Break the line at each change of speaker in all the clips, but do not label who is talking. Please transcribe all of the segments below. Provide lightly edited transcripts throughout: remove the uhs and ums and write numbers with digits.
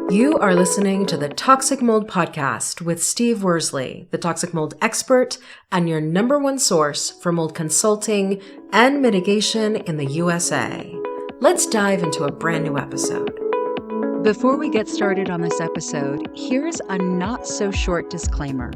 You are listening to the Toxic Mold Podcast with Steve Worsley, the toxic mold expert and your number one source for mold consulting and mitigation in the USA. Let's dive into a brand new episode.
Before we get started on this episode, here's a not-so-short disclaimer.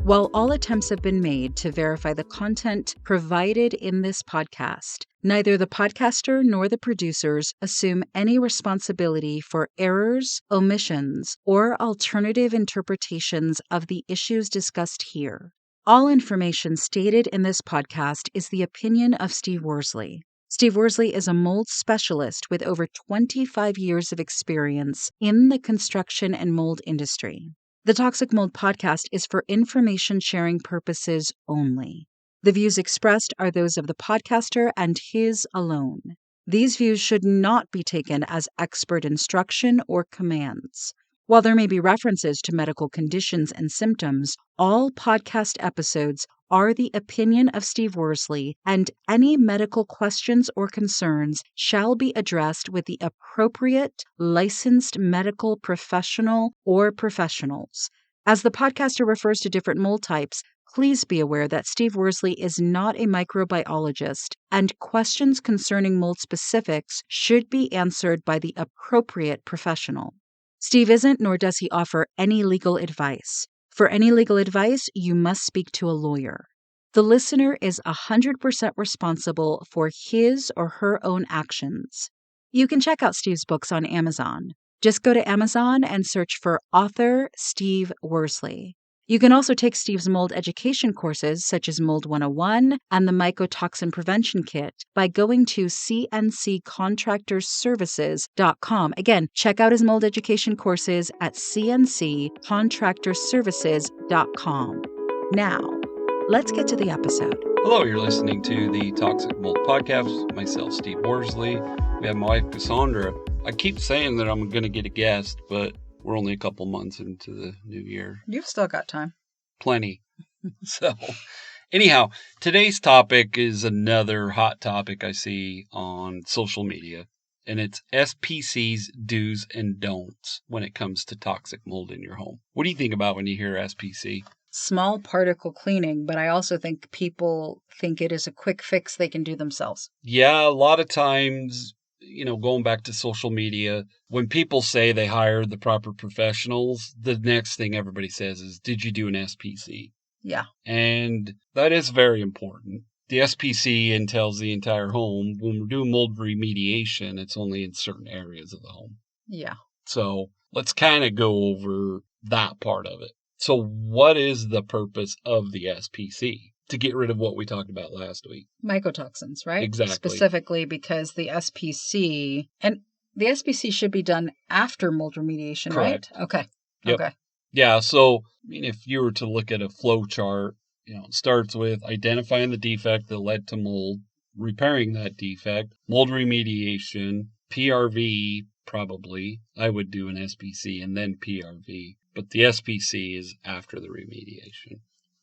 While all attempts have been made to verify the content provided in this podcast, neither the podcaster nor the producers assume any responsibility for errors, omissions, or alternative interpretations of the issues discussed here. All information stated in this podcast is the opinion of Steve Worsley. Steve Worsley is a mold specialist with over 25 years of experience in the construction and mold industry. The Toxic Mold Podcast is for information sharing purposes only. The views expressed are those of the podcaster and his alone. These views should not be taken as expert instruction or commands. While there may be references to medical conditions and symptoms, all podcast episodes are the opinion of Steve Worsley, and any medical questions or concerns shall be addressed with the appropriate licensed medical professional or professionals. As the podcaster refers to different mold types, please be aware that Steve Worsley is not a microbiologist, and questions concerning mold specifics should be answered by the appropriate professional. Steve isn't, nor does he offer any legal advice. For any legal advice, you must speak to a lawyer. The listener is 100% responsible for his or her own actions. You can check out Steve's books on Amazon. Just go to Amazon and search for author Steve Worsley. You can also take Steve's mold education courses, such as Mold 101 and the Mycotoxin Prevention Kit, by going to cnccontractorservices.com. Again, check out his mold education courses at cnccontractorservices.com. Now, let's get to the episode.
Hello, you're listening to the Toxic Mold Podcast. Myself, Steve Worsley. We have my wife, Cassandra. I keep saying that I'm going to get a guest, but we're only a couple months into the new year.
You've still got time.
Plenty. So, anyhow, today's topic is another hot topic I see on social media, and it's SPCs do's and don'ts when it comes to toxic mold in your home. What do you think about when you hear SPC?
Small particle cleaning, but I also think people think it is a quick fix they can do themselves.
Yeah, a lot of times, going back to social media, when people say they hired the proper professionals, the next thing everybody says is, did you do an SPC?
Yeah.
And that is very important. The SPC entails the entire home. When we're doing mold remediation, it's only in certain areas of the home.
Yeah.
So let's kind of go over that part of it. So what is the purpose of the SPC? To get rid of what we talked about last week.
Mycotoxins, right?
Exactly.
Specifically because the SPC should be done after mold remediation,
Correct.
Right? Okay.
Yep.
Okay.
Yeah, so if you were to look at a flow chart, it starts with identifying the defect that led to mold, repairing that defect, mold remediation, PRV probably. I would do an SPC and then PRV, but the SPC is after the remediation.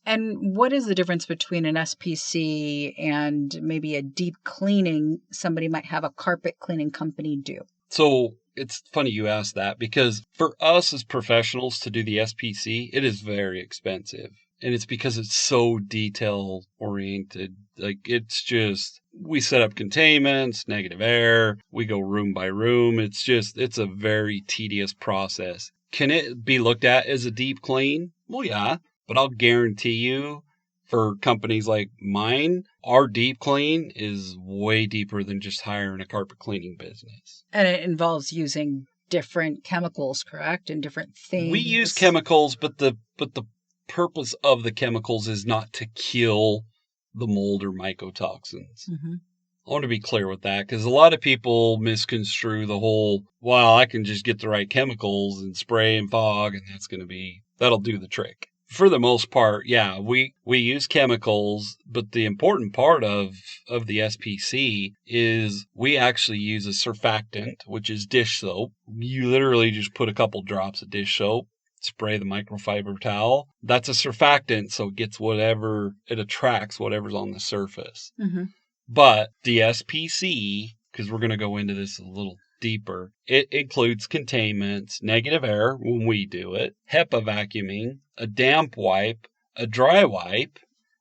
And what is the difference between an SPC and maybe a deep cleaning somebody might have a carpet cleaning company do?
So it's funny you ask that, because for us as professionals to do the SPC, it is very expensive. And it's because it's so detail oriented. Like, it's just, we set up containments, negative air, we go room by room. It's a very tedious process. Can it be looked at as a deep clean? Well, yeah. But I'll guarantee you, for companies like mine, our deep clean is way deeper than just hiring a carpet cleaning business.
And it involves using different chemicals, correct? And different things.
We use chemicals, but the purpose of the chemicals is not to kill the mold or mycotoxins.
Mm-hmm.
I want to be clear with that, because a lot of people misconstrue the whole, well, I can just get the right chemicals and spray and fog, and that'll do the trick. For the most part, yeah, we use chemicals, but the important part of the SPC is we actually use a surfactant, which is dish soap. You literally just put a couple drops of dish soap, spray the microfiber towel. That's a surfactant, so it attracts whatever's on the surface.
Mm-hmm.
But the SPC, because we're going to go into this a little deeper. It includes containments, negative air when we do it, HEPA vacuuming, a damp wipe, a dry wipe,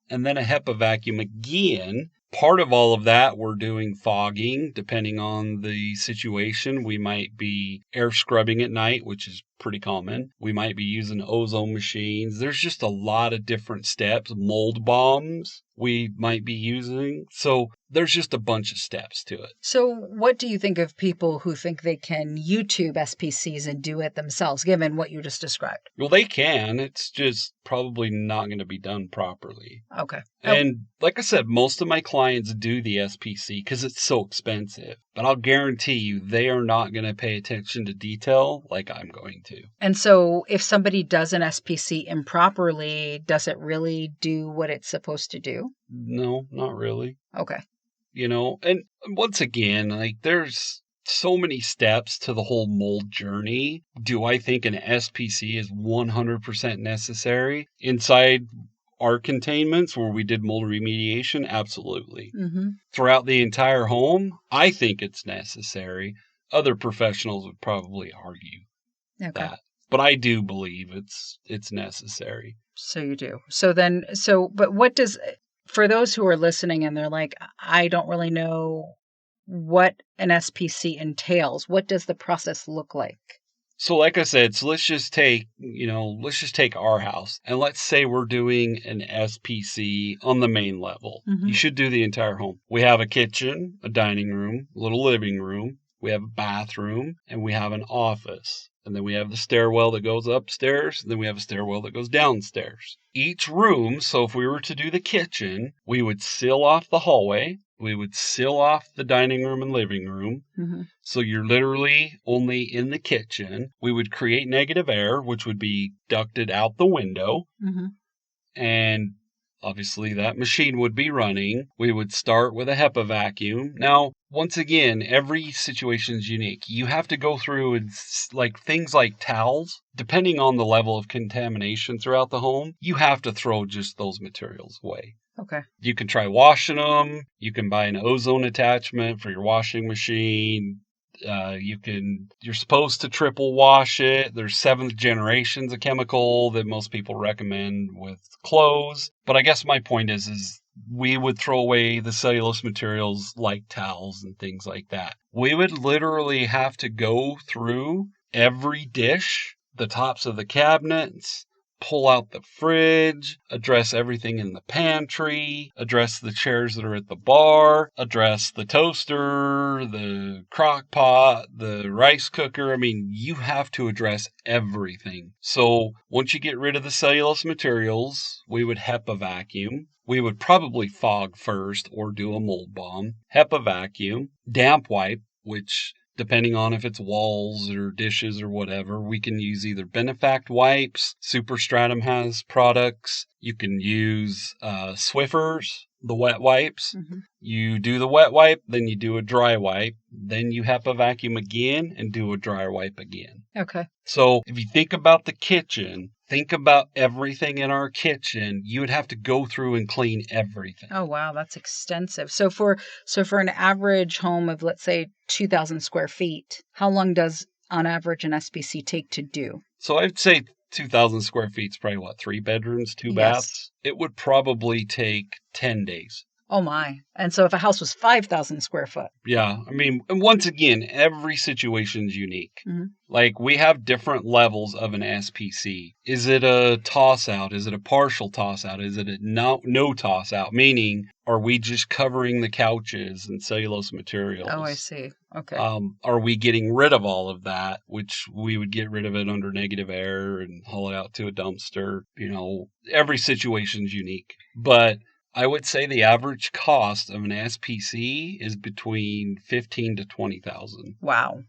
and then a HEPA vacuum again. Part of all of that, we're doing fogging. Depending on the situation, we might be air scrubbing at night, which is pretty common. We might be using ozone machines. There's just a lot of different steps. Mold bombs we might be using. So there's just a bunch of steps to it.
So what do you think of people who think they can YouTube SPCs and do it themselves, given what you just described?
Well, they can. It's just probably not going to be done properly.
Okay.
And like I said, most of my clients do the SPC because it's so expensive. But I'll guarantee you they are not going to pay attention to detail like I'm going to.
And so if somebody does an SPC improperly, does it really do what it's supposed to do?
No, not really.
Okay.
And once again, like there's so many steps to the whole mold journey. Do I think an SPC is 100% necessary inside our containments where we did mold remediation? Absolutely.
Mm-hmm.
Throughout the entire home, I think it's necessary. Other professionals would probably argue that. But I do believe it's necessary.
So you do. But what does, for those who are listening and they're like, I don't really know what an SPC entails, what does the process look like?
So like I said, let's just take our house and let's say we're doing an SPC on the main level.
Mm-hmm.
You should do the entire home. We have a kitchen, a dining room, a little living room. We have a bathroom and we have an office. And then we have the stairwell that goes upstairs. And then we have a stairwell that goes downstairs. Each room, so if we were to do the kitchen, we would seal off the hallway. We would seal off the dining room and living room.
Mm-hmm.
So you're literally only in the kitchen. We would create negative air, which would be ducted out the window.
Mm-hmm.
And obviously that machine would be running. We would start with a HEPA vacuum. Now, once again, every situation is unique. You have to go through and like things like towels, depending on the level of contamination throughout the home, you have to throw just those materials away.
Okay.
You can try washing them. You can buy an ozone attachment for your washing machine. You're supposed to triple wash it. There's 7th generations of chemical that most people recommend with clothes. But I guess my point is we would throw away the cellulose materials like towels and things like that. We would literally have to go through every dish, the tops of the cabinets, pull out the fridge, address everything in the pantry, address the chairs that are at the bar, address the toaster, the crock pot, the rice cooker. I mean, you have to address everything. So once you get rid of the cellulose materials, we would HEPA vacuum. We would probably fog first or do a mold bomb. HEPA vacuum, damp wipe, which depending on if it's walls or dishes or whatever, we can use either Benefact wipes. Superstratum has products. You can use Swiffers, the wet wipes.
Mm-hmm.
You do the wet wipe, then you do a dry wipe. Then you HEPA vacuum again and do a dry wipe again.
Okay.
So if you think about the kitchen, think about everything in our kitchen. You would have to go through and clean everything.
Oh, wow. That's extensive. So for an average home of, let's say, 2,000 square feet, how long does, on average, an SPC take to do?
So I'd say 2,000 square feet is probably, 3 bedrooms, 2 baths? It would probably take 10 days.
Oh, my. And so if a house was 5,000 square foot.
Yeah. I mean, and once again, every situation is unique.
Mm-hmm.
Like, we have different levels of an SPC. Is it a toss out? Is it a partial toss out? Is it a no toss out? Meaning, are we just covering the couches and cellulose materials?
Oh, I see. Okay.
Are we getting rid of all of that, which we would get rid of it under negative air and haul it out to a dumpster? Every situation is unique. But I would say the average cost of an SPC is between $15,000 to $20,000.
Wow.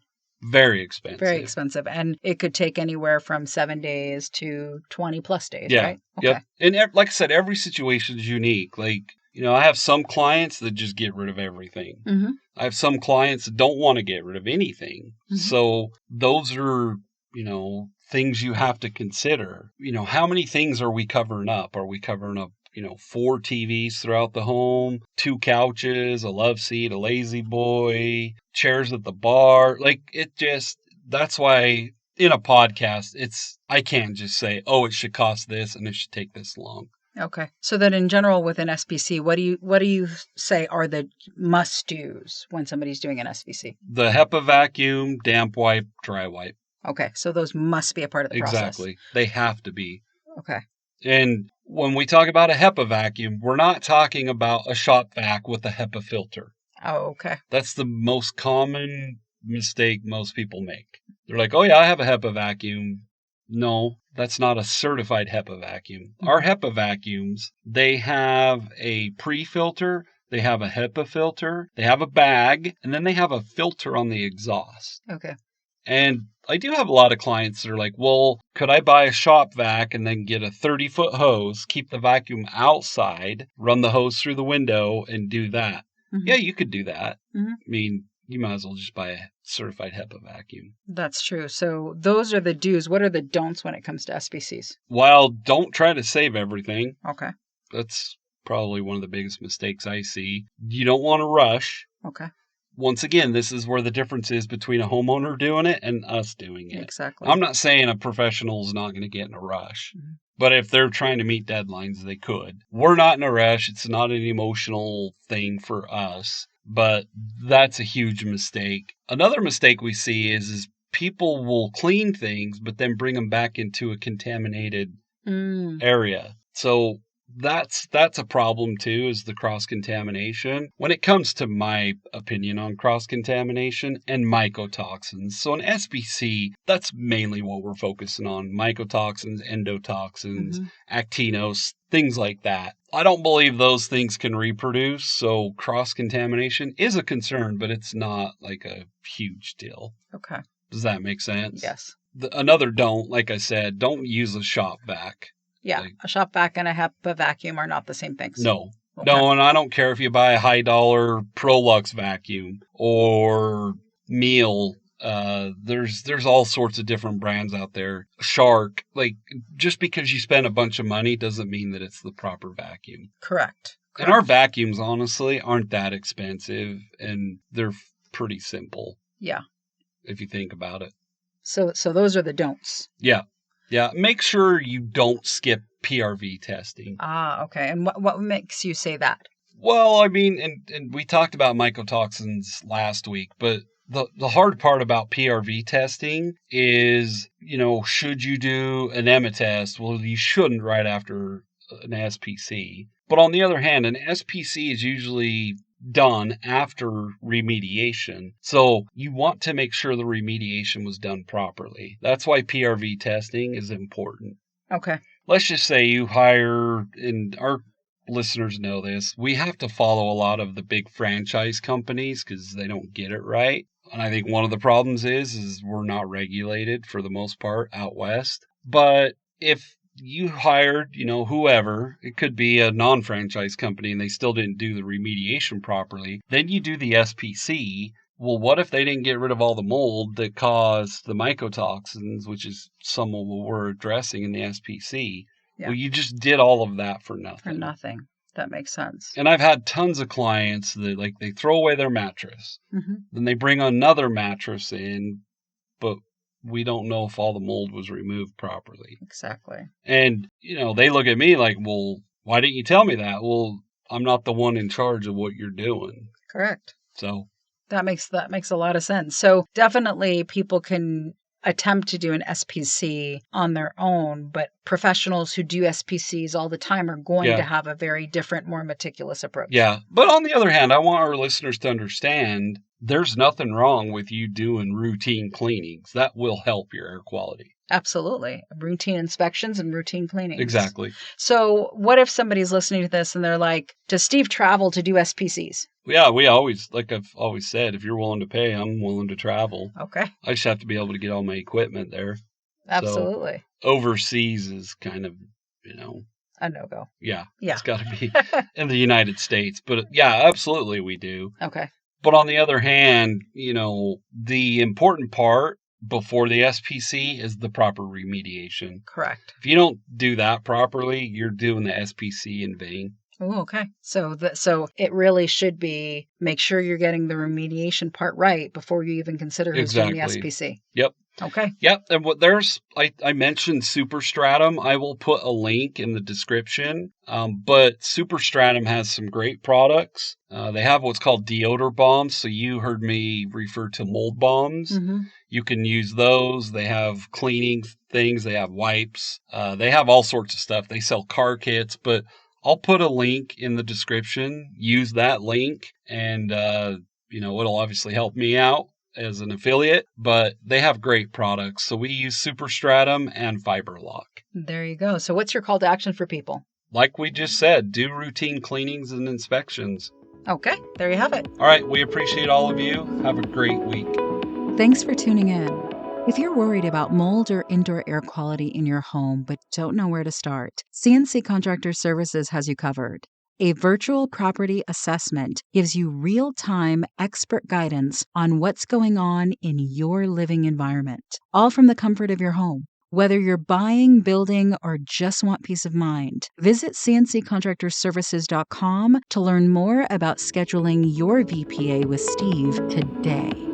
Very expensive.
Very expensive. And it could take anywhere from 7 days to 20 plus days,
yeah.
right? Okay.
Yep. And like I said, every situation is unique. Like, I have some clients that just get rid of everything.
Mm-hmm.
I have some clients that don't want to get rid of anything. Mm-hmm. So those are, things you have to consider. How many things are we covering up? Are we covering up 4 TVs throughout the home, 2 couches, a love seat, a lazy boy, chairs at the bar. Like, that's why in a podcast, I can't just say, oh, it should cost this and it should take this long.
Okay. So then in general with an SPC, what do you say are the must-dos when somebody's doing an SPC?
The HEPA vacuum, damp wipe, dry wipe.
Okay. So those must be a part of the process.
Exactly. They have to be.
Okay.
And when we talk about a HEPA vacuum, we're not talking about a shop vac with a HEPA filter.
Oh, okay.
That's the most common mistake most people make. They're like, oh yeah, I have a HEPA vacuum. No, that's not a certified HEPA vacuum. Our HEPA vacuums, they have a pre-filter, they have a HEPA filter, they have a bag, and then they have a filter on the exhaust.
Okay.
And I do have a lot of clients that are like, well, could I buy a shop vac and then get a 30-foot hose, keep the vacuum outside, run the hose through the window, and do that? Mm-hmm. Yeah, you could do that. Mm-hmm. I mean, you might as well just buy a certified HEPA vacuum.
That's true. So those are the do's. What are the don'ts when it comes to SPCs?
Well, don't try to save everything.
Okay.
That's probably one of the biggest mistakes I see. You don't want to rush.
Okay.
Once again, this is where the difference is between a homeowner doing it and us doing it.
Exactly.
I'm not saying a professional is not going to get in a rush. Mm-hmm. But if they're trying to meet deadlines, they could. We're not in a rush. It's not an emotional thing for us. But that's a huge mistake. Another mistake we see is people will clean things, but then bring them back into a contaminated area. So that's a problem too, is the cross-contamination. When it comes to my opinion on cross-contamination and mycotoxins. So an SPC, that's mainly what we're focusing on. Mycotoxins, endotoxins, actinos, things like that. I don't believe those things can reproduce, so cross-contamination is a concern, but it's not like a huge deal.
Okay.
Does that make sense?
Yes.
Another don't, like I said, don't use a shop vac.
Yeah, a shop vac and a HEPA vacuum are not the same things.
No.
Okay.
No, and I don't care if you buy a high-dollar Prolux vacuum or Miele. There's all sorts of different brands out there. Shark, like, just because you spend a bunch of money doesn't mean that it's the proper vacuum.
Correct.
And our vacuums, honestly, aren't that expensive, and they're pretty simple.
Yeah.
If you think about it.
So those are the don'ts.
Yeah. Yeah. Make sure you don't skip PRV testing.
Ah, okay. And what makes you say that?
Well, I mean, and we talked about mycotoxins last week, but the hard part about PRV testing is, should you do an EMA test? Well, you shouldn't right after an SPC. But on the other hand, an SPC is usually done after remediation. So you want to make sure the remediation was done properly. That's why PRV testing is important.
Okay.
Let's just say you hire, and our listeners know this, we have to follow a lot of the big franchise companies because they don't get it right. And I think one of the problems is we're not regulated for the most part out west. But if you hired, whoever, it could be a non-franchise company and they still didn't do the remediation properly, then you do the SPC. Well, what if they didn't get rid of all the mold that caused the mycotoxins, which is some of what we're addressing in the SPC? Yeah. Well, you just did all of that for nothing.
For nothing. That makes sense.
And I've had tons of clients that, they throw away their mattress. Mm-hmm. Then they bring another mattress in, but we don't know if all the mold was removed properly.
Exactly.
And, they look at me like, well, why didn't you tell me that? Well, I'm not the one in charge of what you're doing.
Correct.
So
that makes a lot of sense. So definitely people can attempt to do an SPC on their own, but professionals who do SPCs all the time are going to have a very different, more meticulous approach.
Yeah. But on the other hand, I want our listeners to understand there's nothing wrong with you doing routine cleanings. That will help your air quality.
Absolutely. Routine inspections and routine cleanings.
Exactly.
So what if somebody's listening to this and they're like, does Steve travel to do SPCs?
Yeah, we always, like I've always said, if you're willing to pay, I'm willing to travel.
Okay.
I just have to be able to get all my equipment there.
Absolutely.
So, overseas is kind of,
a no-go.
Yeah. It's got to be in the United States. But yeah, absolutely we do.
Okay.
But on the other hand, the important part before the SPC is the proper remediation.
Correct.
If you don't do that properly, you're doing the SPC in vain.
Oh, okay. So it really should be make sure you're getting the remediation part right before you even consider who's doing the
Exactly.
SPC.
Yep.
Okay.
Yep. And I mentioned Superstratum. I will put a link in the description. But Superstratum has some great products. They have what's called deodor bombs. So you heard me refer to mold bombs.
Mm-hmm.
You can use those. They have cleaning things. They have wipes. They have all sorts of stuff. They sell car kits, but I'll put a link in the description. Use that link and, it'll obviously help me out as an affiliate, but they have great products. So we use Superstratum and FiberLock.
There you go. So what's your call to action for people?
Like we just said, do routine cleanings and inspections.
Okay, there you have it.
All right, we appreciate all of you. Have a great week.
Thanks for tuning in. If you're worried about mold or indoor air quality in your home but don't know where to start, CNC Contractor Services has you covered. A virtual property assessment gives you real-time expert guidance on what's going on in your living environment, all from the comfort of your home. Whether you're buying, building, or just want peace of mind, visit cnccontractorservices.com to learn more about scheduling your VPA with Steve today.